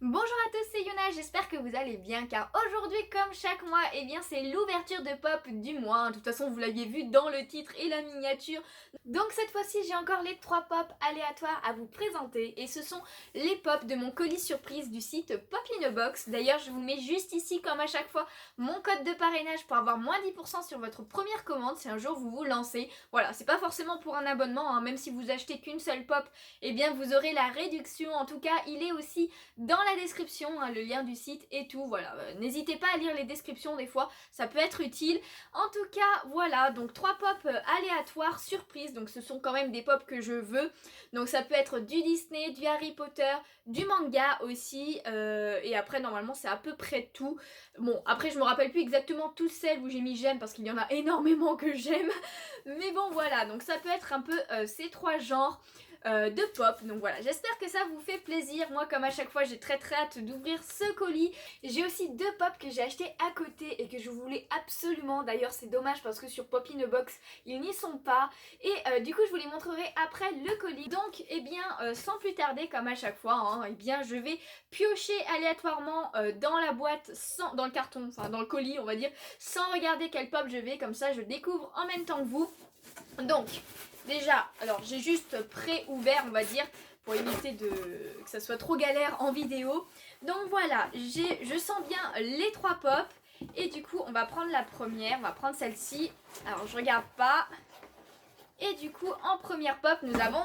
Bonjour à tous, c'est Yuna, j'espère que vous allez bien car aujourd'hui comme chaque mois, c'est l'ouverture de pop du mois. De toute façon vous l'aviez vu dans le titre et la miniature. Donc cette fois-ci j'ai encore les 3 pops aléatoires à vous présenter et ce sont les pops de mon colis surprise du site Pop in a Box. D'ailleurs je vous mets juste ici comme à chaque fois mon code de parrainage pour avoir moins 10% sur votre première commande si un jour vous vous lancez. Voilà, c'est pas forcément pour un abonnement, hein. Même si vous achetez qu'une seule pop, vous aurez la réduction. En tout cas il est aussi dans la description, hein, le lien du site et tout, voilà. N'hésitez pas à lire les descriptions des fois, ça peut être utile. En tout cas, voilà, donc 3 pops aléatoires, surprises, donc ce sont quand même des pops que je veux. Donc ça peut être du Disney, du Harry Potter, du manga aussi, et après normalement c'est à peu près tout. Bon, après je me rappelle plus exactement toutes celles où j'ai mis j'aime parce qu'il y en a énormément que j'aime. Mais bon voilà, donc ça peut être un peu ces 3 genres de pop. Donc voilà, j'espère que ça vous fait plaisir. Moi comme à chaque fois j'ai très hâte d'ouvrir ce colis. J'ai aussi 2 pop que j'ai acheté à côté et que je voulais absolument. D'ailleurs c'est dommage parce que sur Pop in a Box ils n'y sont pas. Et du coup je vous les montrerai après le colis. Donc sans plus tarder comme à chaque fois, hein, je vais piocher aléatoirement dans la boîte, dans le carton, enfin dans le colis on va dire, sans regarder quel pop je vais. Comme ça je découvre en même temps que vous. Donc déjà, alors j'ai juste pré-ouvert, on va dire, pour éviter que ça soit trop galère en vidéo. Donc voilà, je sens bien les 3 pops. Et du coup, on va prendre la première, on va prendre celle-ci. Alors, je regarde pas. Et du coup, en première pop, nous avons...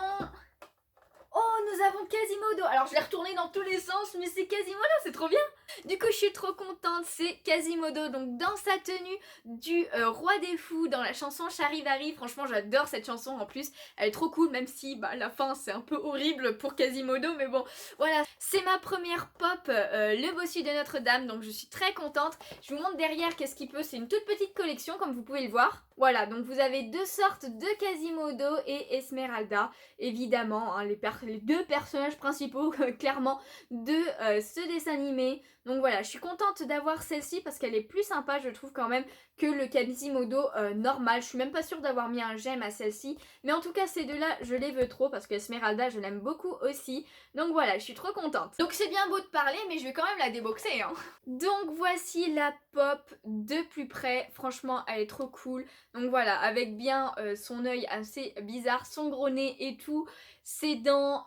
Oh, nous avons Quasimodo. Alors, je l'ai retourné dans tous les sens, mais c'est Quasimodo, c'est trop bien. Du coup, je suis trop contente, c'est Quasimodo. Donc, dans sa tenue du Roi des Fous, dans la chanson Charivari. Franchement, j'adore cette chanson en plus. Elle est trop cool, même si la fin, c'est un peu horrible pour Quasimodo. Mais bon, voilà. C'est ma première pop, le bossu de Notre-Dame. Donc, je suis très contente. Je vous montre derrière qu'est-ce qu'il peut. C'est une toute petite collection, comme vous pouvez le voir. Voilà, donc vous avez 2 sortes de Quasimodo et Esmeralda. Évidemment, hein, les 2 personnages principaux, clairement, de ce dessin animé. Donc voilà, je suis contente d'avoir celle-ci parce qu'elle est plus sympa, je trouve, quand même, que le Quasimodo normal. Je suis même pas sûre d'avoir mis un j'aime à celle-ci. Mais en tout cas, ces 2-là, je les veux trop parce que Esmeralda, je l'aime beaucoup aussi. Donc voilà, je suis trop contente. Donc c'est bien beau de parler, mais je vais quand même la déboxer, hein. Donc voici la pop de plus près. Franchement, elle est trop cool. Donc voilà, avec bien son œil assez bizarre, son gros nez et tout, ses dents,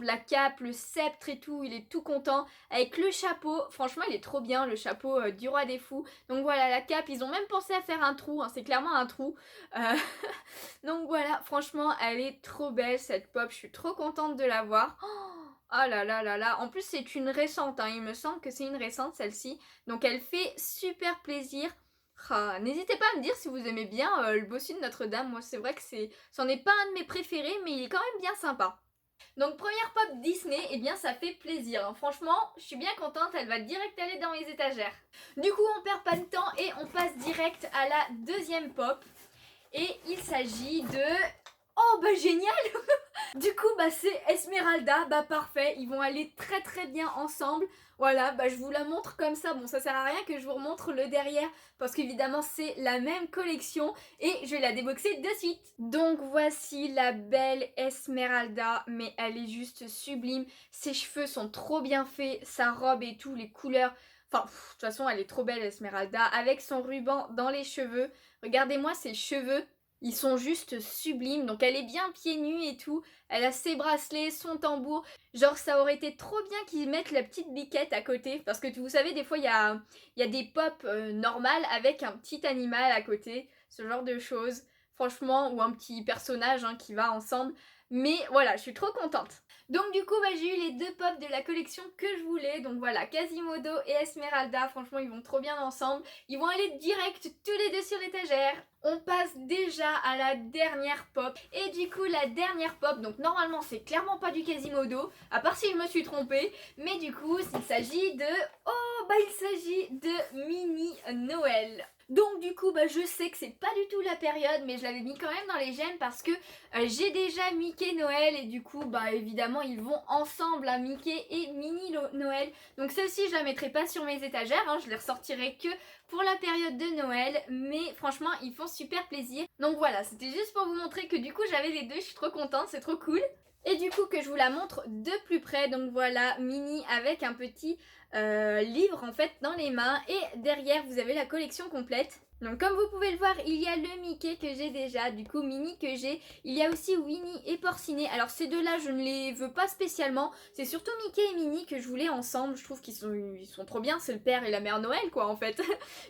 la cape, le sceptre et tout, il est tout content. Avec le chapeau, franchement il est trop bien, le chapeau du Roi des Fous. Donc voilà, la cape, ils ont même pensé à faire un trou, hein, c'est clairement un trou. Donc voilà, franchement elle est trop belle cette pop, je suis trop contente de la voir. Oh là là là là, en plus c'est une récente, hein. Il me semble que c'est une récente celle-ci. Donc elle fait super plaisir. Ah, n'hésitez pas à me dire si vous aimez bien le bossu de Notre-Dame. Moi c'est vrai que c'en est pas un de mes préférés, mais il est quand même bien sympa. Donc première pop Disney, ça fait plaisir, hein. Franchement je suis bien contente, elle va direct aller dans mes étagères. Du coup on perd pas de temps et on passe direct à la deuxième pop. Et il s'agit de... Oh génial. Du coup c'est Esmeralda, parfait, ils vont aller très bien ensemble. Voilà, je vous la montre comme ça. Bon, ça sert à rien que je vous remontre le derrière parce qu'évidemment c'est la même collection et je vais la déboxer de suite. Donc voici la belle Esmeralda, mais elle est juste sublime. Ses cheveux sont trop bien faits, sa robe et tout, les couleurs. Enfin, de toute façon elle est trop belle Esmeralda avec son ruban dans les cheveux. Regardez-moi ses cheveux. Ils sont juste sublimes, donc elle est bien pieds nus et tout, elle a ses bracelets, son tambour, genre ça aurait été trop bien qu'ils mettent la petite biquette à côté, parce que vous savez des fois il y a des pop normales avec un petit animal à côté, ce genre de choses, franchement, ou un petit personnage qui va ensemble, mais voilà, je suis trop contente. Donc du coup j'ai eu les 2 pops de la collection que je voulais, donc voilà, Quasimodo et Esmeralda, franchement ils vont trop bien ensemble, ils vont aller direct tous les 2 sur l'étagère. On passe déjà à la dernière pop. Et du coup la dernière pop, donc normalement c'est clairement pas du Quasimodo, à part si je me suis trompée, mais du coup il s'agit de... Oh il s'agit de Mini Noël. Donc du coup je sais que c'est pas du tout la période, mais je l'avais mis quand même dans les j'aime parce que j'ai déjà Mickey Noël et du coup évidemment ils vont ensemble à Mickey et Mini Noël. Donc celle-ci je la mettrai pas sur mes étagères, hein, je les ressortirai que pour la période de Noël, mais franchement ils font super plaisir. Donc voilà, c'était juste pour vous montrer que du coup j'avais les 2, je suis trop contente, c'est trop cool. Et du coup que je vous la montre de plus près. Donc voilà, Minnie avec un petit livre en fait dans les mains. Et derrière vous avez la collection complète. Donc comme vous pouvez le voir, il y a le Mickey que j'ai déjà, du coup Minnie que j'ai. Il y a aussi Winnie et Porcinet. Alors ces deux-là, je ne les veux pas spécialement. C'est surtout Mickey et Minnie que je voulais ensemble. Je trouve ils sont trop bien, c'est le père et la mère Noël quoi en fait.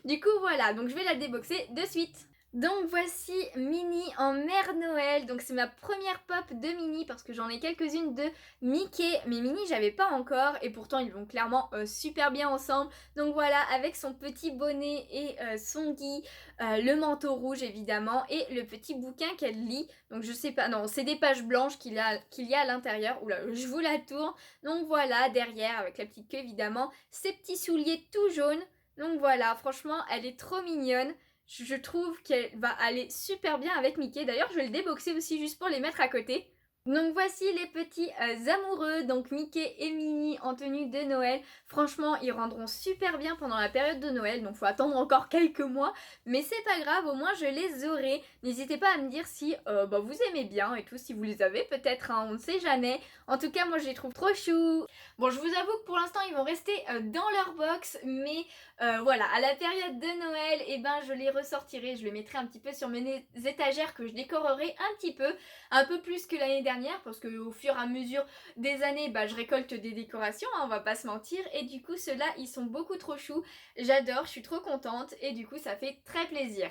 Du coup voilà, donc je vais la déboxer de suite. Donc voici Minnie en Mère Noël, donc c'est ma première pop de Minnie parce que j'en ai quelques-unes de Mickey, mais Minnie j'avais pas encore et pourtant ils vont clairement super bien ensemble. Donc voilà, avec son petit bonnet et son gui, le manteau rouge évidemment et le petit bouquin qu'elle lit. Donc je sais pas, non c'est des pages blanches qu'il y a à l'intérieur, oula je vous la tourne. Donc voilà, derrière avec la petite queue évidemment, ses petits souliers tout jaunes. Donc voilà, franchement elle est trop mignonne. Je trouve qu'elle va aller super bien avec Mickey. D'ailleurs, je vais le déboxer aussi juste pour les mettre à côté. Donc voici les petits amoureux, donc Mickey et Minnie en tenue de Noël. Franchement, ils rendront super bien pendant la période de Noël, donc faut attendre encore quelques mois. Mais c'est pas grave, au moins je les aurai. N'hésitez pas à me dire si vous aimez bien et tout, si vous les avez peut-être, hein, on ne sait jamais. En tout cas, moi je les trouve trop choux. Bon, je vous avoue que pour l'instant ils vont rester dans leur box, mais voilà, à la période de Noël, et ben je les ressortirai, je les mettrai un petit peu sur mes étagères que je décorerai un peu plus que l'année dernière, parce que au fur et à mesure des années, je récolte des décorations, hein, on va pas se mentir, et du coup ceux-là ils sont beaucoup trop choux, j'adore, je suis trop contente, et du coup ça fait très plaisir.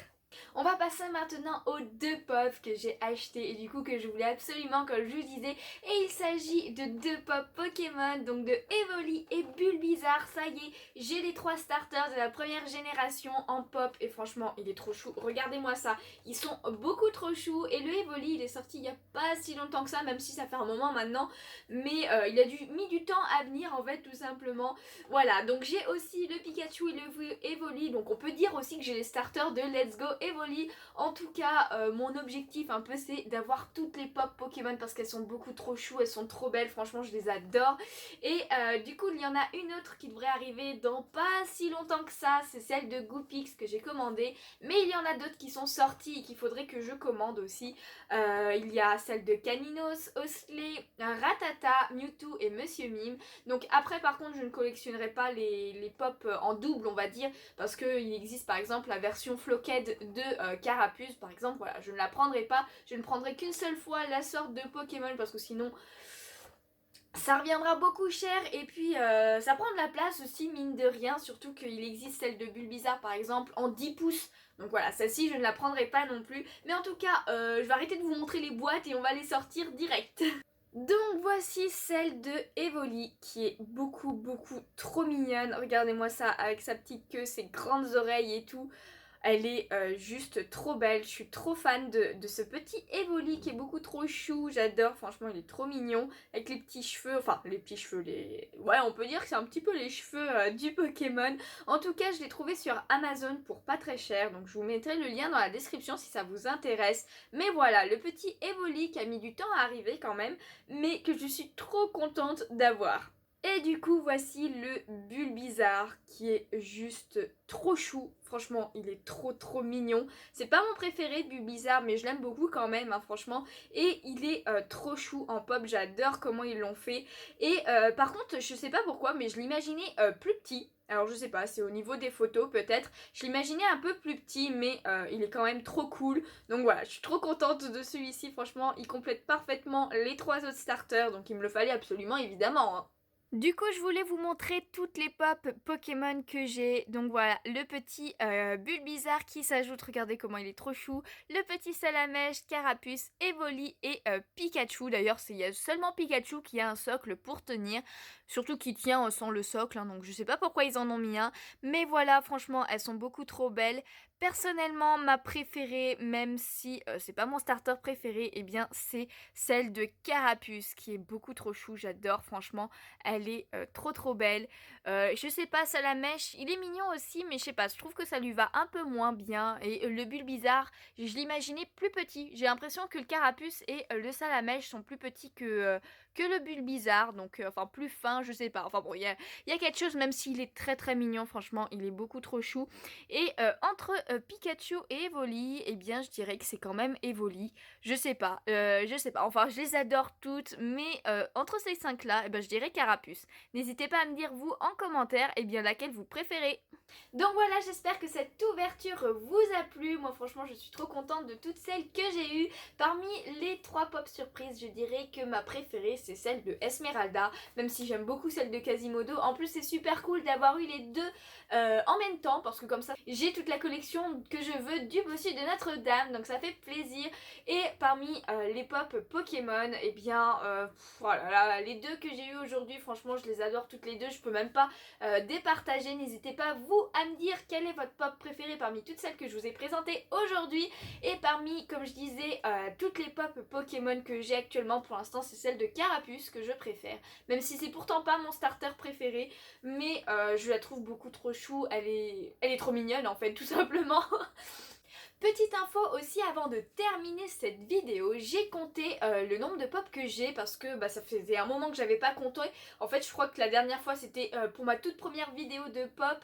On va passer maintenant aux deux pop que j'ai achetés et du coup que je voulais absolument, comme je vous disais, et il s'agit de deux pop Pokémon, donc de Evoli et Bulbizarre. Ça y est, j'ai les trois starters de la première génération en pop et franchement il est trop chou, regardez-moi ça, ils sont beaucoup trop choux. Et le Evoli il est sorti il y a pas si longtemps que ça, même si ça fait un moment maintenant, mais il a mis du temps à venir en fait, tout simplement. Voilà, donc j'ai aussi le Pikachu et le Evoli, donc on peut dire aussi que j'ai les starters de Let's Go Evoli. En tout cas, mon objectif un peu c'est d'avoir toutes les pop Pokémon parce qu'elles sont beaucoup trop chou, elles sont trop belles, franchement je les adore. Et du coup il y en a une autre qui devrait arriver dans pas si longtemps que ça, c'est celle de Goopix que j'ai commandée. Mais il y en a d'autres qui sont sorties et qu'il faudrait que je commande aussi. Il y a celle de Caninos, Osley, Ratata, Mewtwo et Monsieur Mime. Donc après par contre je ne collectionnerai pas les pop en double on va dire, parce qu'il existe par exemple la version Flocked de Carapuce par exemple, voilà, je ne la prendrai pas, je ne prendrai qu'une seule fois la sorte de Pokémon parce que sinon ça reviendra beaucoup cher et puis ça prend de la place aussi mine de rien, surtout qu'il existe celle de Bulbizarre par exemple en 10 pouces. Donc voilà, celle-ci je ne la prendrai pas non plus. Mais en tout cas, je vais arrêter de vous montrer les boîtes et on va les sortir direct. Donc voici celle de Evoli qui est beaucoup trop mignonne. Regardez-moi ça avec sa petite queue, ses grandes oreilles et tout. Elle est juste trop belle, je suis trop fan de ce petit Evoli qui est beaucoup trop chou, j'adore, franchement il est trop mignon, avec les petits cheveux, enfin les petits cheveux, ouais on peut dire que c'est un petit peu les cheveux du Pokémon. En tout cas je l'ai trouvé sur Amazon pour pas très cher, donc je vous mettrai le lien dans la description si ça vous intéresse. Mais voilà, le petit Evoli qui a mis du temps à arriver quand même, mais que je suis trop contente d'avoir. Et du coup voici le Bulbizarre qui est juste trop chou, franchement il est trop mignon. C'est pas mon préféré Bulbizarre mais je l'aime beaucoup quand même hein, franchement. Et il est trop chou en pop, j'adore comment ils l'ont fait. Et par contre je sais pas pourquoi mais je l'imaginais plus petit. Alors je sais pas, c'est au niveau des photos peut-être. Je l'imaginais un peu plus petit mais il est quand même trop cool. Donc voilà, je suis trop contente de celui-ci, franchement il complète parfaitement les trois autres starters. Donc il me le fallait absolument évidemment hein. Du coup, je voulais vous montrer toutes les pop Pokémon que j'ai. Donc voilà, le petit Bulbizarre qui s'ajoute, regardez comment il est trop chou. Le petit Salamèche, Carapuce, Evoli et Pikachu. D'ailleurs, il y a seulement Pikachu qui a un socle pour tenir. Surtout qui tient sans le socle, hein, donc je sais pas pourquoi ils en ont mis un. Mais voilà, franchement, elles sont beaucoup trop belles. Personnellement, ma préférée, même si c'est pas mon starter préféré, eh bien c'est celle de Carapuce qui est beaucoup trop chou, j'adore franchement, elle est trop belle. Je sais pas, Salamèche, il est mignon aussi, mais je sais pas, je trouve que ça lui va un peu moins bien. Et le Bulbizarre, je l'imaginais plus petit, j'ai l'impression que le Carapuce et le Salamèche sont plus petits que le Bulbizarre, donc enfin plus fin, je sais pas. Enfin bon, il y a quelque chose, même s'il est très très mignon, franchement, il est beaucoup trop chou. Et entre Pikachu et Evoli, eh bien je dirais que c'est quand même Evoli. Je sais pas. Enfin, je les adore toutes, mais entre ces 5 là, eh ben, je dirais Carapuce. N'hésitez pas à me dire vous en commentaire, eh bien laquelle vous préférez. Donc voilà, j'espère que cette ouverture vous a plu. Moi franchement je suis trop contente de toutes celles que j'ai eues. Parmi les 3 pop surprises, je dirais que ma préférée c'est celle de Esmeralda, même si j'aime beaucoup celle de Quasimodo. En plus c'est super cool d'avoir eu les deux en même temps, parce que comme ça j'ai toute la collection que je veux du bossu de Notre-Dame, donc ça fait plaisir. Et parmi les pop Pokémon, eh bien voilà, là, les deux que j'ai eu aujourd'hui, franchement je les adore toutes les deux, je peux même pas départager. N'hésitez pas vous à me dire quelle est votre pop préférée parmi toutes celles que je vous ai présentées aujourd'hui. Et parmi, comme je disais, toutes les pop Pokémon que j'ai actuellement, pour l'instant c'est celle de Carapuce que je préfère, même si c'est pourtant pas mon starter préféré, mais je la trouve beaucoup trop chou, elle est trop mignonne en fait, tout simplement. Petite info aussi avant de terminer cette vidéo, j'ai compté le nombre de pop que j'ai, parce que ça faisait un moment que j'avais pas compté. En fait je crois que la dernière fois c'était pour ma toute première vidéo de pop,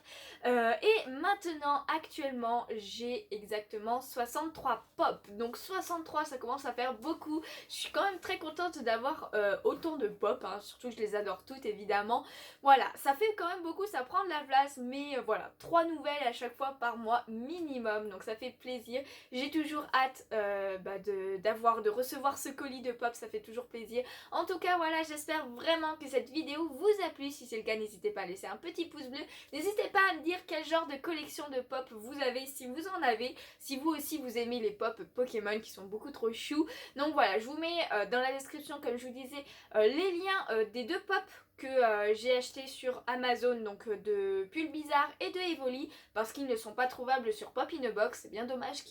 et maintenant actuellement j'ai exactement 63 pop, donc 63 ça commence à faire beaucoup. Je suis quand même très contente d'avoir autant de pop, hein. Surtout que je les adore toutes évidemment. Voilà, ça fait quand même beaucoup, ça prend de la place, mais voilà, 3 nouvelles à chaque fois par mois minimum, donc ça fait plaisir. J'ai toujours hâte de recevoir ce colis de pop, ça fait toujours plaisir. En tout cas voilà, j'espère vraiment que cette vidéo vous a plu. Si c'est le cas, n'hésitez pas à laisser un petit pouce bleu. N'hésitez pas à me dire quel genre de collection de pop vous avez, si vous en avez, si vous aussi vous aimez les pop Pokémon qui sont beaucoup trop choux. Donc voilà, je vous mets dans la description, comme je vous disais, les liens des 2 pop que j'ai acheté sur Amazon, donc de Bulbizarre et de Evoli, parce qu'ils ne sont pas trouvables sur Pop in a Box. C'est bien dommage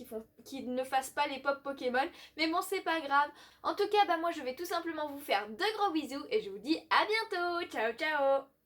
qu'ils ne fassent pas les pop Pokémon, mais bon c'est pas grave. En tout cas moi je vais tout simplement vous faire de gros bisous et je vous dis à bientôt. Ciao ciao.